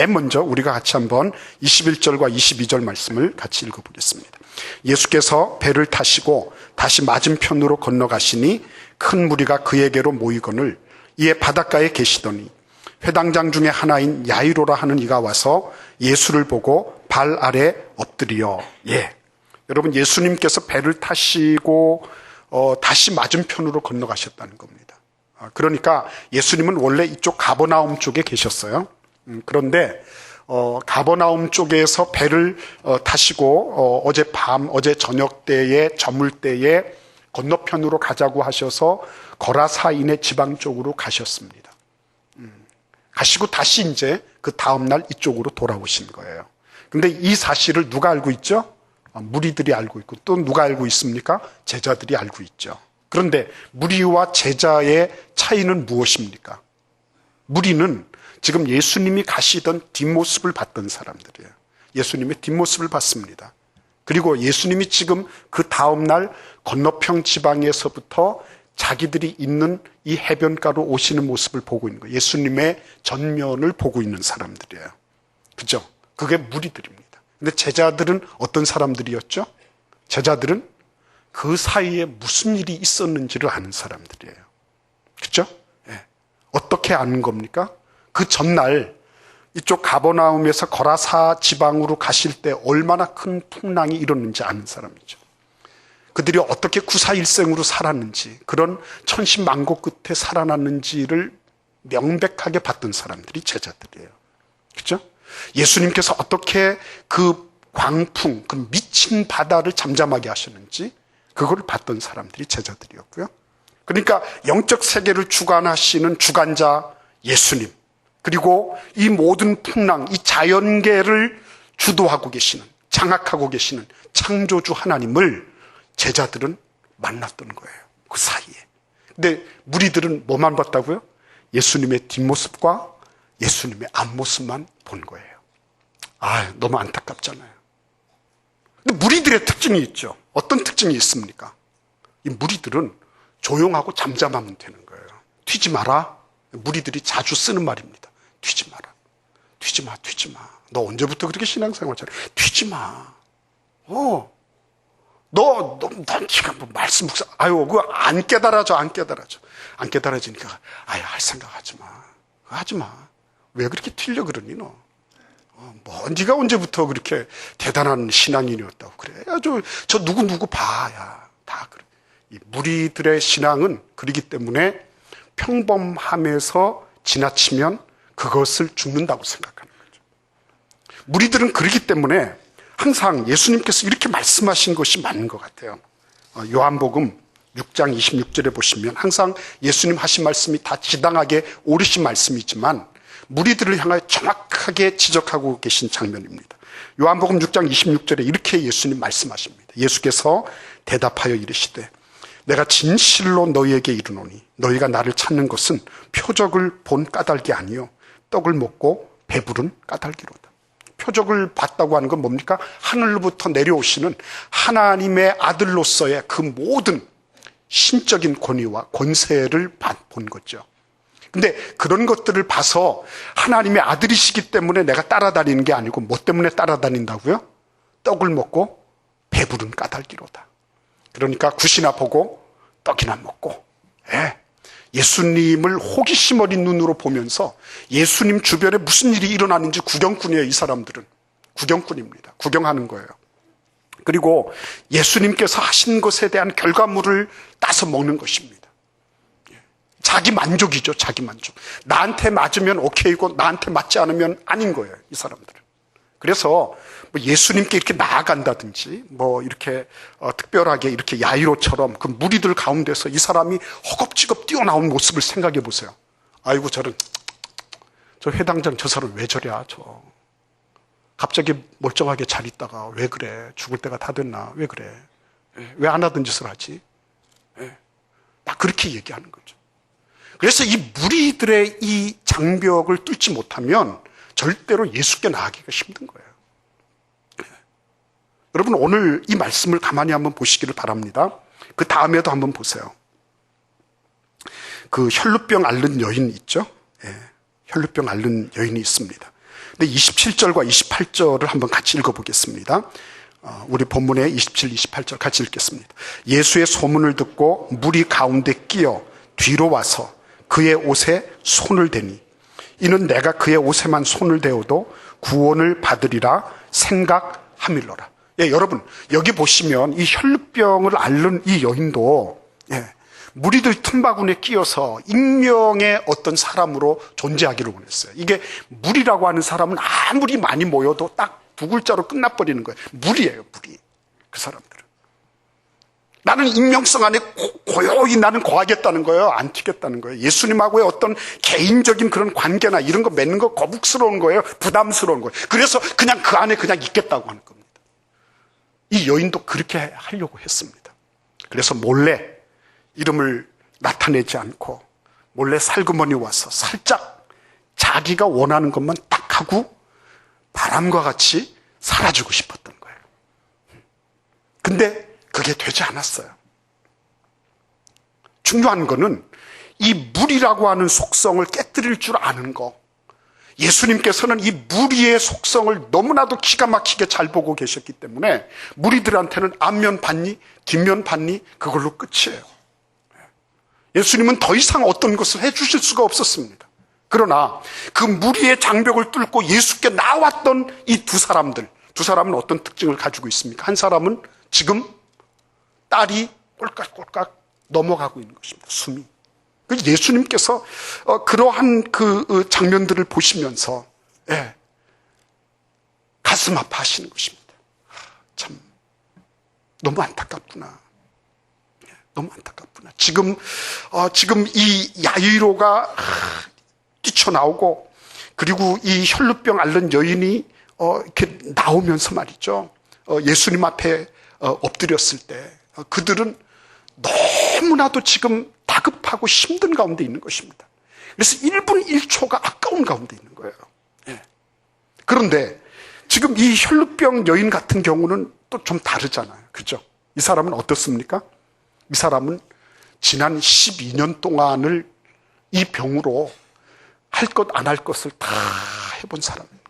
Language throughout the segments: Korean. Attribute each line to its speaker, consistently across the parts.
Speaker 1: 맨 먼저 우리가 같이 한번 21절과 22절 말씀을 같이 읽어보겠습니다. 예수께서 배를 타시고 다시 맞은편으로 건너가시니 큰 무리가 그에게로 모이거늘 이에 바닷가에 계시더니 회당장 중에 하나인 야이로라 하는 이가 와서 예수를 보고 발 아래 엎드려. 여러분, 예수님께서 배를 타시고 다시 맞은편으로 건너가셨다는 겁니다. 그러니까 예수님은 원래 이쪽 가버나움 쪽에 계셨어요. 그런데 가버나움 쪽에서 배를 타시고 어제 저녁 때에 저물 때에 건너편으로 가자고 하셔서 거라사인의 지방 쪽으로 가셨습니다. 가시고 다시 이제 그 다음날 이쪽으로 돌아오신 거예요. 근데 이 사실을 누가 알고 있죠? 무리들이 알고 있고, 또 누가 알고 있습니까? 제자들이 알고 있죠. 그런데 무리와 제자의 차이는 무엇입니까? 무리는 지금 예수님이 가시던 뒷모습을 봤던 사람들이에요. 예수님의 뒷모습을 봤습니다. 그리고 예수님이 지금 그 다음날 건너편 지방에서부터 자기들이 있는 이 해변가로 오시는 모습을 보고 있는 거예요. 예수님의 전면을 보고 있는 사람들이에요. 그죠? 그게 무리들입니다. 근데 제자들은 어떤 사람들이었죠? 제자들은 그 사이에 무슨 일이 있었는지를 아는 사람들이에요. 그죠? 어떻게 아는 겁니까? 그 전날 이쪽 가버나움에서 거라사 지방으로 가실 때 얼마나 큰 풍랑이 일었는지 아는 사람이죠. 그들이 어떻게 구사일생으로 살았는지, 그런 천신만고 끝에 살아났는지를 명백하게 봤던 사람들이 제자들이에요. 그렇죠? 예수님께서 어떻게 그 광풍, 그 미친 바다를 잠잠하게 하셨는지 그걸 봤던 사람들이 제자들이었고요. 그러니까 영적 세계를 주관하시는 주관자 예수님, 그리고 이 모든 풍랑, 이 자연계를 주도하고 계시는, 장악하고 계시는 창조주 하나님을 제자들은 만났던 거예요. 그 사이에. 근데 무리들은 뭐만 봤다고요? 예수님의 뒷모습과 예수님의 앞모습만 본 거예요. 너무 안타깝잖아요. 근데 무리들의 특징이 있죠. 어떤 특징이 있습니까? 이 무리들은 조용하고 잠잠하면 되는 거예요. 튀지 마라. 무리들이 자주 쓰는 말입니다. 튀지 마라. 튀지 마, 튀지 마. 너 언제부터 그렇게 신앙생활 잘해? 튀지 마. 넌 지금 뭐 말씀 묵상, 그거 안 깨달아져. 안 깨달아지니까, 할 생각 하지 마. 하지 마. 왜 그렇게 튀려 그러니, 너? 네가 언제부터 그렇게 대단한 신앙인이었다고 그래? 저 누구 봐야. 다 그래. 이 무리들의 신앙은 그러기 때문에 평범함에서 지나치면 그것을 죽는다고 생각하는 거죠. 무리들은 그러기 때문에 항상 예수님께서 이렇게 말씀하신 것이 맞는 것 같아요. 요한복음 6장 26절에 보시면 항상 예수님 하신 말씀이 다 지당하게 옳으신 말씀이지만 무리들을 향하여 정확하게 지적하고 계신 장면입니다. 요한복음 6장 26절에 이렇게 예수님 말씀하십니다. 예수께서 대답하여 이르시되 내가 진실로 너희에게 이르노니 너희가 나를 찾는 것은 표적을 본 까닭이 아니요 떡을 먹고 배부른 까닭이로다. 표적을 봤다고 하는 건 뭡니까? 하늘로부터 내려오시는 하나님의 아들로서의 그 모든 신적인 권위와 권세를 본 거죠. 근데 그런 것들을 봐서 하나님의 아들이시기 때문에 내가 따라다니는 게 아니고 뭐 때문에 따라다닌다고요? 떡을 먹고 배부른 까닭이로다. 그러니까 굿이나 보고 떡이나 먹고 예수님을 호기심 어린 눈으로 보면서 예수님 주변에 무슨 일이 일어나는지 구경꾼이에요. 이 사람들은 구경꾼입니다. 구경하는 거예요. 그리고 예수님께서 하신 것에 대한 결과물을 따서 먹는 것입니다. 자기 만족이죠. 자기 만족. 나한테 맞으면 오케이고 나한테 맞지 않으면 아닌 거예요. 이 사람들은. 그래서 뭐 예수님께 이렇게 나아간다든지 뭐 이렇게 특별하게 이렇게 야이로처럼 그 무리들 가운데서 이 사람이 허겁지겁 뛰어나온 모습을 생각해 보세요. 아이고 저 회당장 저 사람 왜 저래? 갑자기 멀쩡하게 잘 있다가 왜 그래? 죽을 때가 다 됐나? 왜 그래? 왜 안 하던 짓을 하지? 막 그렇게 얘기하는 거죠. 그래서 이 무리들의 이 장벽을 뚫지 못하면 절대로 예수께 나아가기가 힘든 거예요. 여러분 오늘 이 말씀을 가만히 한번 보시기를 바랍니다. 그 다음에도 한번 보세요. 그 혈루병 앓는 여인 있죠? 혈루병 앓는 여인이 있습니다. 근데 27절과 28절을 한번 같이 읽어보겠습니다. 우리 본문의 27, 28절 같이 읽겠습니다. 예수의 소문을 듣고 무리 가운데 끼어 뒤로 와서 그의 옷에 손을 대니 이는 내가 그의 옷에만 손을 대어도 구원을 받으리라 생각함일러라. 여러분 여기 보시면 이 혈루병을 앓는 이 여인도 무리들 틈바구니에 끼어서 익명의 어떤 사람으로 존재하기를 원했어요. 이게 무리라고 하는 사람은 아무리 많이 모여도 딱 두 글자로 끝나버리는 거예요. 무리예요, 무리. 그 사람들은. 나는 익명성 안에 고요히 나는 거하겠다는 거예요. 안 튀겠다는 거예요. 예수님하고의 어떤 개인적인 그런 관계나 이런 거 맺는 거 거북스러운 거예요. 부담스러운 거예요. 그래서 그냥 그 안에 그냥 있겠다고 하는 겁니다. 이 여인도 그렇게 하려고 했습니다. 그래서 몰래 이름을 나타내지 않고 몰래 살그머니 와서 살짝 자기가 원하는 것만 딱 하고 바람과 같이 사라지고 싶었던 거예요. 근데 그게 되지 않았어요. 중요한 거는 이 무리라고 하는 속성을 깨뜨릴 줄 아는 거. 예수님께서는 이 무리의 속성을 너무나도 기가 막히게 잘 보고 계셨기 때문에 무리들한테는 앞면 봤니? 뒷면 봤니? 그걸로 끝이에요. 예수님은 더 이상 어떤 것을 해주실 수가 없었습니다. 그러나 그 무리의 장벽을 뚫고 예수께 나왔던 이 두 사람은 어떤 특징을 가지고 있습니까? 한 사람은 지금 딸이 꼴깍꼴깍 넘어가고 있는 것입니다. 숨이. 예수님께서 그러한 그 장면들을 보시면서 가슴 아파하시는 것입니다. 참 너무 안타깝구나. 너무 안타깝구나. 지금 이 야이로가 뛰쳐나오고 그리고 이 혈루병 앓는 여인이 이렇게 나오면서 말이죠. 예수님 앞에 엎드렸을 때 그들은 너무나도 지금 다급하고 힘든 가운데 있는 것입니다. 그래서 1분 1초가 아까운 가운데 있는 거예요. 그런데 지금 이 혈루병 여인 같은 경우는 또 좀 다르잖아요. 그죠? 이 사람은 어떻습니까? 이 사람은 지난 12년 동안을 이 병으로 할 것 안 할 것을 다 해본 사람입니다.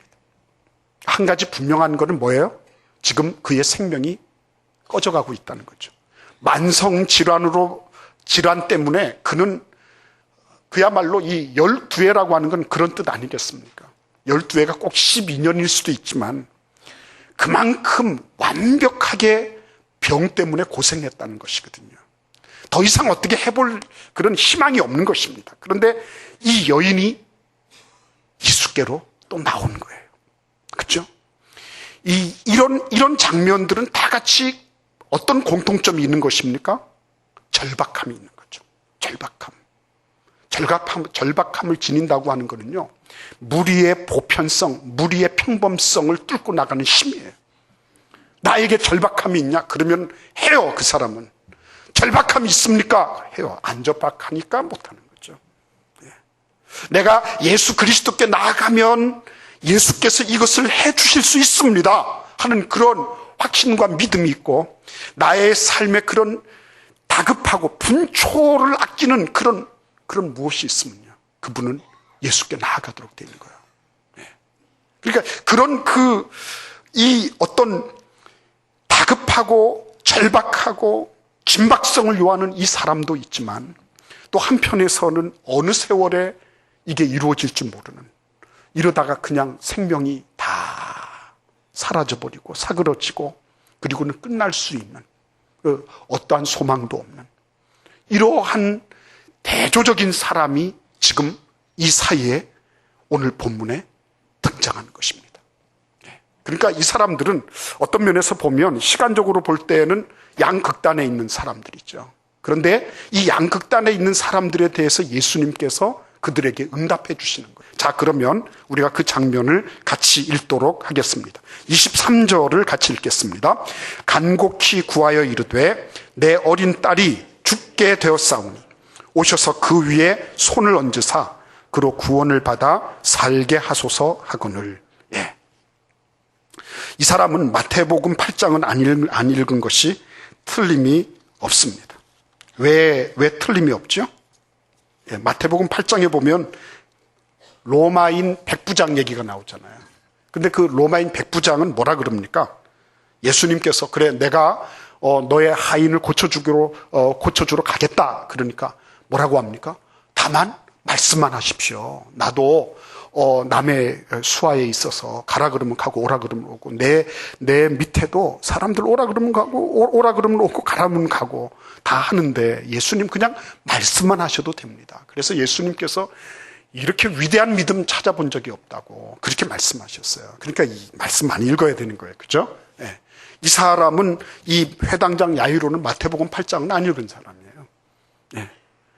Speaker 1: 한 가지 분명한 거는 뭐예요? 지금 그의 생명이 꺼져가고 있다는 거죠. 만성 질환 때문에 그는 그야말로 이 12회라고 하는 건 그런 뜻 아니겠습니까? 12회가 꼭 12년일 수도 있지만 그만큼 완벽하게 병 때문에 고생했다는 것이거든요. 더 이상 어떻게 해볼 그런 희망이 없는 것입니다. 그런데 이 여인이 예수께로 또 나오는 거예요. 그렇죠? 이런 장면들은 다 같이 어떤 공통점이 있는 것입니까? 절박함이 있는 거죠. 절박함을 지닌다고 하는 거는요, 무리의 보편성, 무리의 평범성을 뚫고 나가는 힘이에요. 나에게 절박함이 있냐? 그러면 해요, 그 사람은. 절박함이 있습니까? 해요. 안 절박하니까 못하는 거죠. 내가 예수 그리스도께 나아가면 예수께서 이것을 해 주실 수 있습니다 하는 그런 확신과 믿음이 있고, 나의 삶에 그런 다급하고 분초를 아끼는 그런 무엇이 있으면요, 그분은 예수께 나아가도록 되는 거예요. 그러니까 그런 이 어떤 다급하고 절박하고 긴박성을 요하는 이 사람도 있지만, 또 한편에서는 어느 세월에 이게 이루어질지 모르는, 이러다가 그냥 생명이 다 사라져버리고 사그러지고 그리고는 끝날 수 있는 어떠한 소망도 없는 이러한 대조적인 사람이 지금 이 사이에 오늘 본문에 등장하는 것입니다. 그러니까 이 사람들은 어떤 면에서 보면 시간적으로 볼 때는 양극단에 있는 사람들이죠. 그런데 이 양극단에 있는 사람들에 대해서 예수님께서 그들에게 응답해 주시는 거예요. 자, 그러면 우리가 그 장면을 같이 읽도록 하겠습니다. 23절을 같이 읽겠습니다. 간곡히 구하여 이르되 내 어린 딸이 죽게 되었사오니 오셔서 그 위에 손을 얹으사 그로 구원을 받아 살게 하소서 하거늘. 이 사람은 마태복음 8장은 안 읽은 것이 틀림이 없습니다. 왜 틀림이 없죠? 마태복음 8장에 보면 로마인 백부장 얘기가 나오잖아요. 근데 그 로마인 백부장은 뭐라 그럽니까? 예수님께서 그래 내가 너의 하인을 고쳐주러 가겠다. 그러니까 뭐라고 합니까? 다만 말씀만 하십시오. 나도 남의 수하에 있어서 가라 그러면 가고 오라 그러면 오고 내 밑에도 사람들 오라 그러면 가고 오라 그러면 오고 가라 그러면 가고 다 하는데 예수님 그냥 말씀만 하셔도 됩니다. 그래서 예수님께서 이렇게 위대한 믿음 찾아본 적이 없다고 그렇게 말씀하셨어요. 그러니까 이 말씀 많이 읽어야 되는 거예요. 그죠? 네. 이 사람은 이 회당장 야이로는 마태복음 8장은 안 읽은 사람이에요. 네.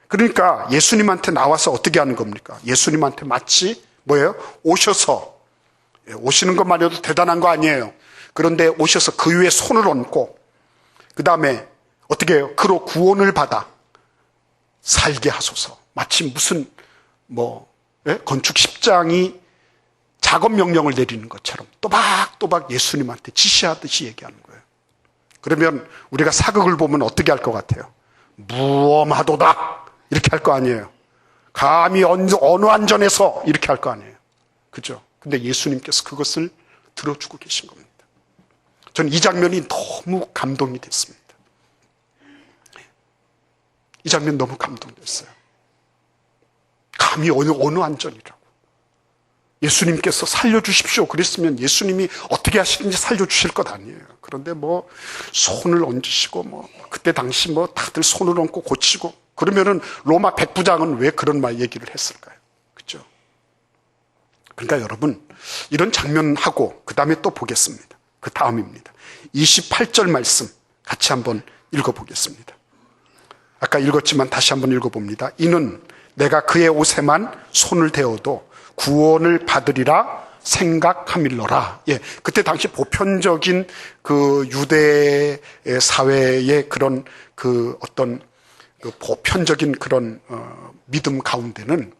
Speaker 1: 그러니까 예수님한테 나와서 어떻게 하는 겁니까? 예수님한테 마치 뭐예요? 오셔서 오시는 것만 해도 대단한 거 아니에요. 그런데 오셔서 그 위에 손을 얹고 그 다음에 어떻게 해요? 그로 구원을 받아 살게 하소서. 마치 무슨 건축 10장이 작업 명령을 내리는 것처럼 또박또박 예수님한테 지시하듯이 얘기하는 거예요. 그러면 우리가 사극을 보면 어떻게 할 것 같아요? 무엄하도다 이렇게 할 거 아니에요. 감히 어느 안전에서 이렇게 할 거 아니에요. 그죠? 근데 예수님께서 그것을 들어주고 계신 겁니다. 저는 이 장면이 너무 감동이 됐습니다. 이 장면 너무 감동됐어요. 감히 어느 안전이라고. 예수님께서 살려주십시오. 그랬으면 예수님이 어떻게 하시든지 살려주실 것 아니에요. 그런데 손을 얹으시고 그때 당시 다들 손을 얹고 고치고 그러면은 로마 백부장은 왜 그런 말 얘기를 했을까요? 그죠? 그러니까 여러분, 이런 장면하고 그 다음에 또 보겠습니다. 그 다음입니다. 28절 말씀 같이 한번 읽어보겠습니다. 아까 읽었지만 다시 한번 읽어봅니다. 이는 내가 그의 옷에만 손을 대어도 구원을 받으리라 생각함일러라. 예, 그때 당시 보편적인 그 유대 사회의 그런 어떤 보편적인 그런 믿음 가운데는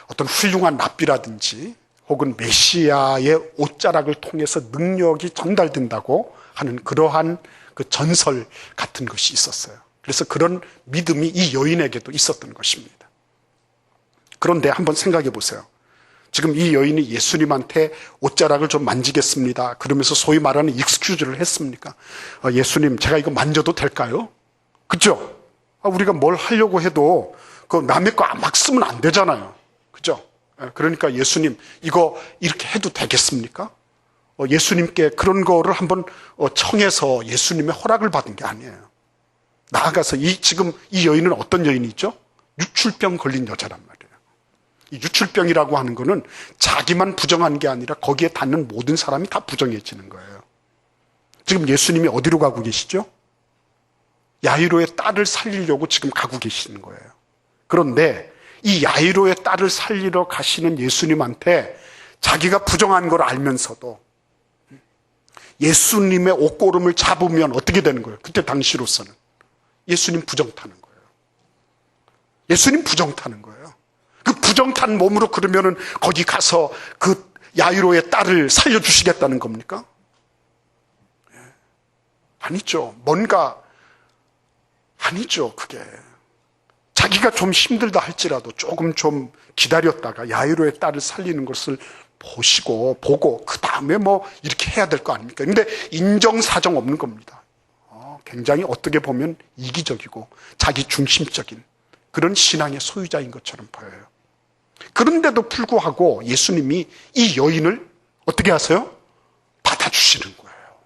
Speaker 1: 어떤 훌륭한 랍비라든지 혹은 메시아의 옷자락을 통해서 능력이 전달된다고 하는 그러한 그 전설 같은 것이 있었어요. 그래서 그런 믿음이 이 여인에게도 있었던 것입니다. 그런데 한번 생각해 보세요. 지금 이 여인이 예수님한테 옷자락을 좀 만지겠습니다. 그러면서 소위 말하는 익스큐즈를 했습니까? 예수님, 제가 이거 만져도 될까요? 그죠? 우리가 뭘 하려고 해도 그 남의 거 막 쓰면 안 되잖아요. 그죠? 그러니까 예수님, 이거 이렇게 해도 되겠습니까? 예수님께 그런 거를 한번 청해서 예수님의 허락을 받은 게 아니에요. 나아가서 지금 이 여인은 어떤 여인이죠? 유출병 걸린 여자란 말이에요. 이 유출병이라고 하는 거는 자기만 부정한 게 아니라 거기에 닿는 모든 사람이 다 부정해지는 거예요. 지금 예수님이 어디로 가고 계시죠? 야이로의 딸을 살리려고 지금 가고 계시는 거예요. 그런데 이 야이로의 딸을 살리러 가시는 예수님한테 자기가 부정한 걸 알면서도 예수님의 옷고름을 잡으면 어떻게 되는 거예요? 그때 당시로서는 예수님 부정 타는 거예요. 예수님 부정 타는 거예요. 그 부정 탄 몸으로 그러면은 거기 가서 그 야이로의 딸을 살려주시겠다는 겁니까? 아니죠. 아니죠, 그게. 자기가 좀 힘들다 할지라도 조금 좀 기다렸다가 야이로의 딸을 살리는 것을 보고 그 다음에 이렇게 해야 될 거 아닙니까? 근데 인정사정 없는 겁니다. 굉장히 어떻게 보면 이기적이고 자기 중심적인 그런 신앙의 소유자인 것처럼 보여요. 그런데도 불구하고 예수님이 이 여인을 어떻게 하세요? 받아주시는 거예요.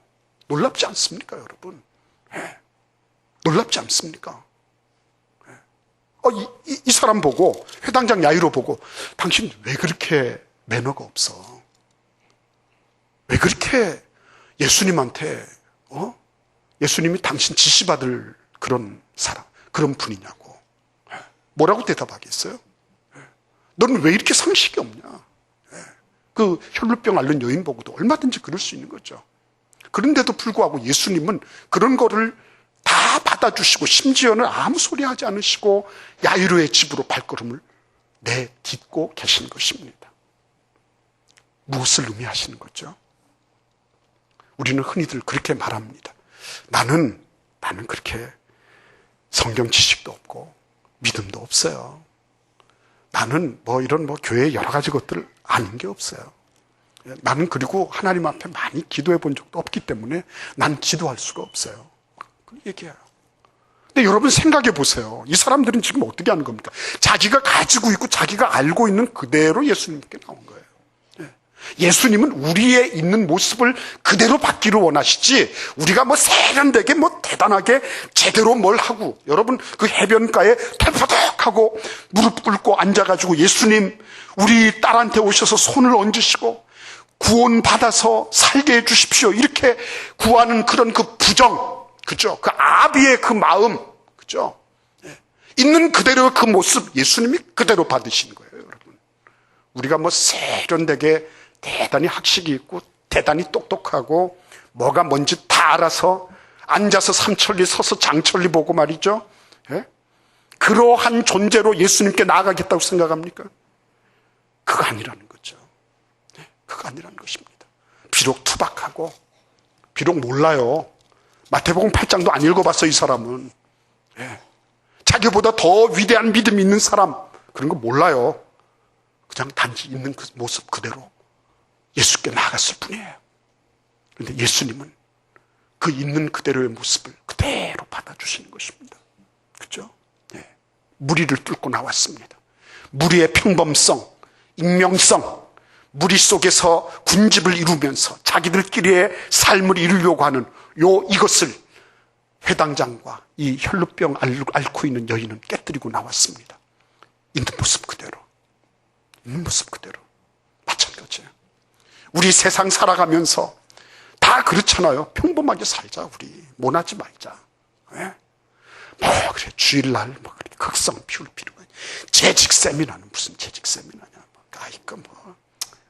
Speaker 1: 놀랍지 않습니까, 여러분? 네. 놀랍지 않습니까? 네. 이 사람 보고, 회당장 야이로 보고, 당신 왜 그렇게 매너가 없어? 왜 그렇게 예수님한테, 예수님이 당신 지시받을 그런 사람, 그런 분이냐고. 네. 뭐라고 대답하겠어요? 너는 왜 이렇게 상식이 없냐? 그 혈루병 앓는 여인 보고도 얼마든지 그럴 수 있는 거죠. 그런데도 불구하고 예수님은 그런 거를 다 받아주시고 심지어는 아무 소리 하지 않으시고 야이로의 집으로 발걸음을 내딛고 계신 것입니다. 무엇을 의미하시는 거죠? 우리는 흔히들 그렇게 말합니다. 나는 그렇게 성경 지식도 없고 믿음도 없어요. 나는 이런 교회 여러 가지 것들을 아는 게 없어요. 나는 그리고 하나님 앞에 많이 기도해 본 적도 없기 때문에 난 기도할 수가 없어요. 그 얘기예요. 근데 여러분 생각해 보세요. 이 사람들은 지금 어떻게 하는 겁니까? 자기가 가지고 있고 자기가 알고 있는 그대로 예수님께 나온 거예요. 예수님은 우리의 있는 모습을 그대로 받기를 원하시지, 우리가 세련되게 대단하게 제대로 뭘 하고, 여러분 그 해변가에 털퍼덕하고 무릎 꿇고 앉아가지고 예수님 우리 딸한테 오셔서 손을 얹으시고 구원 받아서 살게 해주십시오 이렇게 구하는 그런 그 부정, 그죠? 그 아비의 그 마음, 그죠? 있는 그대로의 그 모습 예수님이 그대로 받으신 거예요. 여러분, 우리가 세련되게 대단히 학식이 있고 대단히 똑똑하고 뭐가 뭔지 다 알아서 앉아서 삼천리 서서 장천리 보고 말이죠. 그러한 존재로 예수님께 나아가겠다고 생각합니까? 그거 아니라는 거죠. 그거 아니라는 것입니다. 비록 투박하고 비록 몰라요. 마태복음 8장도 안 읽어봤어 이 사람은. 자기보다 더 위대한 믿음이 있는 사람 그런 거 몰라요. 그냥 단지 있는 그 모습 그대로 예수께 나아갔을 뿐이에요. 그런데 예수님은 그 있는 그대로의 모습을 그대로 받아주시는 것입니다. 그렇죠? 무리를 뚫고 나왔습니다. 무리의 평범성, 익명성, 무리 속에서 군집을 이루면서 자기들끼리의 삶을 이루려고 하는 이것을 회당장과 이 혈루병 앓고 있는 여인은 깨뜨리고 나왔습니다. 있는 모습 그대로. 있는 모습 그대로. 마찬가지예요. 우리 세상 살아가면서 다 그렇잖아요. 평범하게 살자, 우리. 모나지 말자. 그래, 주일날, 그래, 극성 피울 필요가. 재직 세미나는 무슨 재직 세미나냐.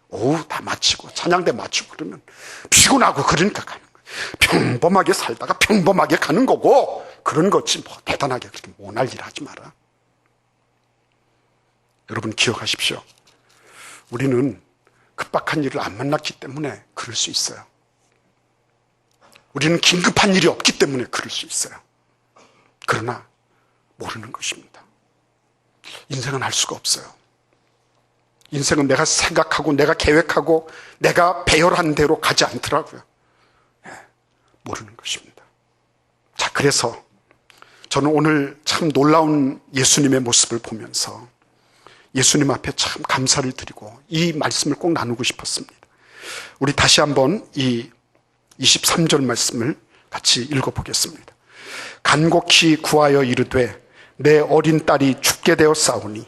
Speaker 1: 오후 다 마치고, 찬양대 마치고 그러면 피곤하고 그러니까 가는 거예요. 평범하게 살다가 평범하게 가는 거고, 그런 거지, 대단하게 그렇게 모날 일 하지 마라. 여러분 기억하십시오. 우리는 급박한 일을 안 만났기 때문에 그럴 수 있어요. 우리는 긴급한 일이 없기 때문에 그럴 수 있어요. 그러나 모르는 것입니다. 인생은 알 수가 없어요. 인생은 내가 생각하고 내가 계획하고 내가 배열한 대로 가지 않더라고요. 모르는 것입니다. 자, 그래서 저는 오늘 참 놀라운 예수님의 모습을 보면서 예수님 앞에 참 감사를 드리고 이 말씀을 꼭 나누고 싶었습니다. 우리 다시 한번 이 23절 말씀을 같이 읽어보겠습니다. 간곡히 구하여 이르되 내 어린 딸이 죽게 되었사오니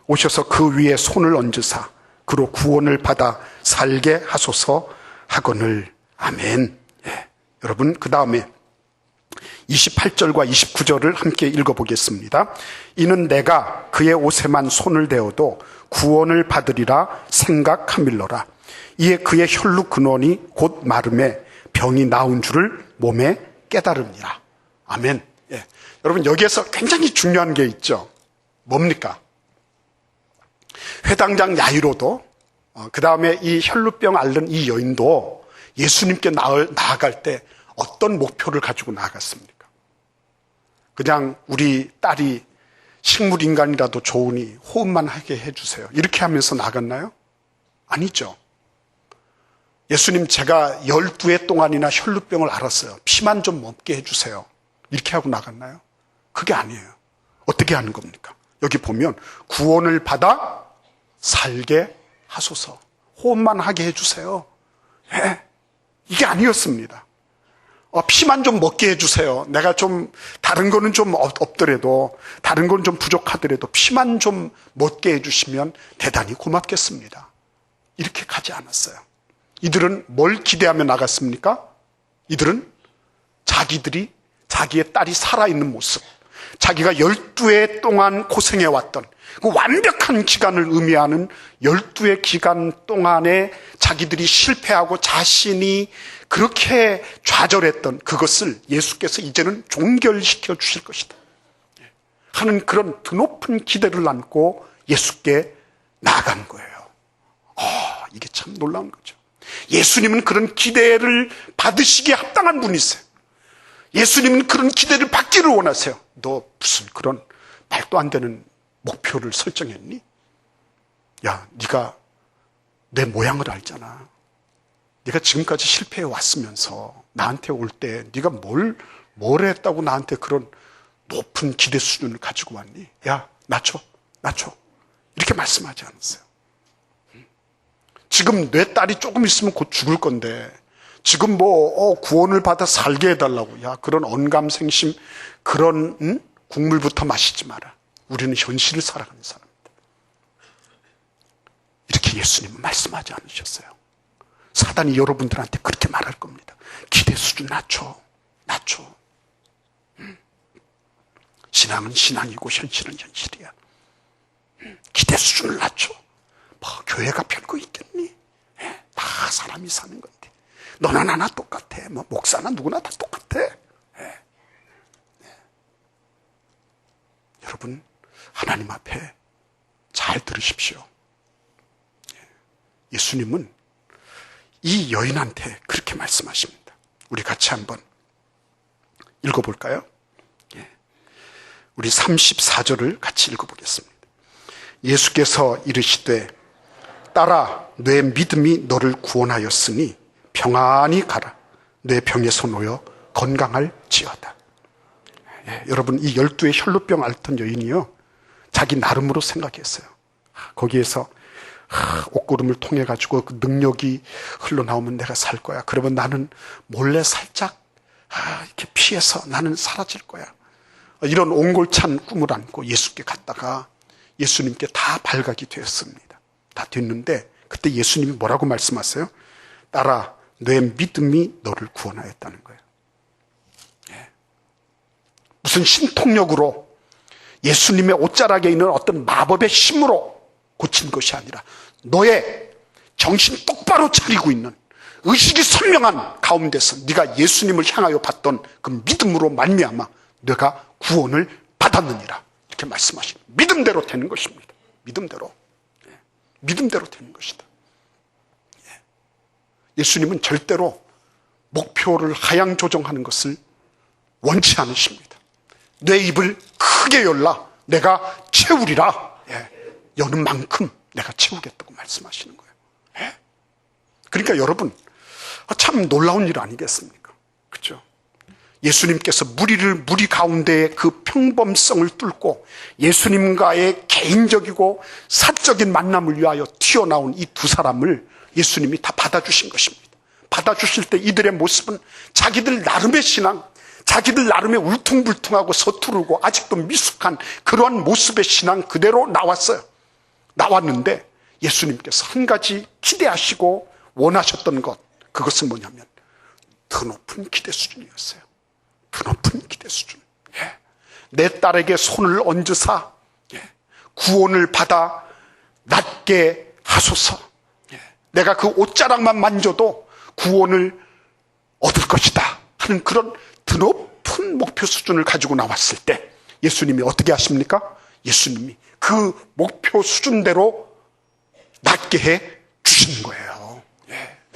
Speaker 1: 오셔서 그 위에 손을 얹으사 그로 구원을 받아 살게 하소서 하거늘. 아멘. 여러분 그 다음에 28절과 29절을 함께 읽어보겠습니다. 이는 내가 그의 옷에만 손을 대어도 구원을 받으리라 생각함일러라. 이에 그의 혈루 근원이 곧 마름에 병이 나은 줄을 몸에 깨달음이라. 아멘. 여러분 여기에서 굉장히 중요한 게 있죠. 뭡니까? 회당장 야이로도 그 다음에 이 혈루병 앓는 이 여인도 예수님께 나아갈 때 어떤 목표를 가지고 나아갔습니까? 그냥 우리 딸이 식물인간이라도 좋으니 호흡만 하게 해주세요 이렇게 하면서 나갔나요? 아니죠. 예수님 제가 12해 동안이나 혈루병을 앓았어요. 피만 좀 먹게 해주세요 이렇게 하고 나갔나요? 그게 아니에요. 어떻게 하는 겁니까? 여기 보면 구원을 받아 살게 하소서. 호흡만 하게 해주세요. 이게 아니었습니다. 피만 좀 먹게 해주세요. 내가 좀 다른 거는 좀 없더라도 다른 건 좀 부족하더라도 피만 좀 먹게 해주시면 대단히 고맙겠습니다. 이렇게 가지 않았어요. 이들은 뭘 기대하며 나갔습니까? 이들은 자기들이 자기의 딸이 살아있는 모습, 자기가 12해 동안 고생해왔던 그 완벽한 기간을 의미하는 12해 기간 동안에 자기들이 실패하고 자신이 그렇게 좌절했던 그것을 예수께서 이제는 종결시켜 주실 것이다 하는 그런 드높은 기대를 안고 예수께 나아간 거예요. 이게 참 놀라운 거죠. 예수님은 그런 기대를 받으시기에 합당한 분이세요. 예수님은 그런 기대를 받기를 원하세요. 너 무슨 그런 말도 안 되는 목표를 설정했니? 야, 네가 내 모양을 알잖아. 네가 지금까지 실패해 왔으면서 나한테 올 때 네가 뭘 했다고 나한테 그런 높은 기대 수준을 가지고 왔니? 야, 낮춰. 이렇게 말씀하지 않았어요. 지금 내 딸이 조금 있으면 곧 죽을 건데 지금 구원을 받아 살게 해달라고. 야, 그런 언감생심 그런 국물부터 마시지 마라. 우리는 현실을 살아가는 사람입니다. 이렇게 예수님은 말씀하지 않으셨어요. 사단이 여러분들한테 그렇게 말할 겁니다. 기대 수준 낮춰. 신앙은 신앙이고 현실은 현실이야. 기대 수준을 낮춰. 교회가 별거 있겠니? 다 사람이 사는 건데. 너나 나나 똑같아. 목사나 누구나 다 똑같아. 여러분, 하나님 앞에 잘 들으십시오. 예수님은 이 여인한테 그렇게 말씀하십니다. 우리 같이 한번 읽어볼까요? 우리 34절을 같이 읽어보겠습니다. 예수께서 이르시되 딸아, 내 믿음이 너를 구원하였으니 평안히 가라. 내 병에서 놓여 건강할지어다. 여러분, 이 12의 혈루병 앓던 여인이요, 자기 나름으로 생각했어요. 거기에서 옷구름을 통해 가지고 그 능력이 흘러나오면 내가 살 거야. 그러면 나는 몰래 살짝 이렇게 피해서 나는 사라질 거야. 이런 옹골찬 꿈을 안고 예수께 갔다가 예수님께 다 발각이 되었습니다. 다 됐는데 그때 예수님이 뭐라고 말씀하세요? 딸아, 내 믿음이 너를 구원하였다는 거예요. 무슨 신통력으로 예수님의 옷자락에 있는 어떤 마법의 힘으로 고친 것이 아니라 너의 정신 똑바로 차리고 있는 의식이 선명한 가운데서 네가 예수님을 향하여 받던 그 믿음으로 말미암아 내가 구원을 받았느니라. 이렇게 말씀하십니다. 믿음대로 되는 것입니다. 믿음대로 되는 것이다. 예수님은 절대로 목표를 하향 조정하는 것을 원치 않으십니다. 내 입을 크게 열라. 내가 채우리라. 여는 만큼 내가 채우겠다고 말씀하시는 거예요. 그러니까 여러분, 참 놀라운 일 아니겠습니까? 그렇죠? 예수님께서 무리 가운데의 그 평범성을 뚫고 예수님과의 개인적이고 사적인 만남을 위하여 튀어나온 이 두 사람을 예수님이 다 받아주신 것입니다. 받아주실 때 이들의 모습은 자기들 나름의 신앙, 자기들 나름의 울퉁불퉁하고 서투르고 아직도 미숙한 그러한 모습의 신앙 그대로 나왔는데 예수님께서 한 가지 기대하시고 원하셨던 것, 그것은 뭐냐면 더 높은 기대 수준이었어요. 더 높은 기대 수준. 내 딸에게 손을 얹으사 구원을 받아 낫게 하소서. 내가 그 옷자락만 만져도 구원을 얻을 것이다 하는 그런 더 높은 목표 수준을 가지고 나왔을 때 예수님이 어떻게 하십니까? 예수님이 그 목표 수준대로 낫게 해 주시는 거예요.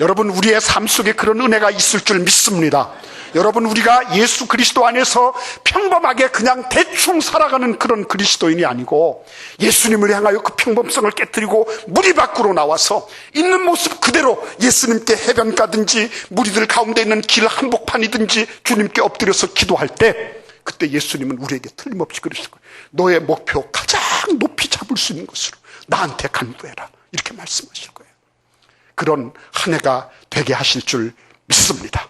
Speaker 1: 여러분, 우리의 삶 속에 그런 은혜가 있을 줄 믿습니다. 여러분, 우리가 예수 그리스도 안에서 평범하게 그냥 대충 살아가는 그런 그리스도인이 아니고 예수님을 향하여 그 평범성을 깨뜨리고 무리 밖으로 나와서 있는 모습 그대로 예수님께 해변가든지 무리들 가운데 있는 길 한복판이든지 주님께 엎드려서 기도할 때 그때 예수님은 우리에게 틀림없이 그러실 거예요. 너의 목표 가장 높이 잡을 수 있는 것으로 나한테 간구해라. 이렇게 말씀하실 거예요. 그런 한 해가 되게 하실 줄 믿습니다.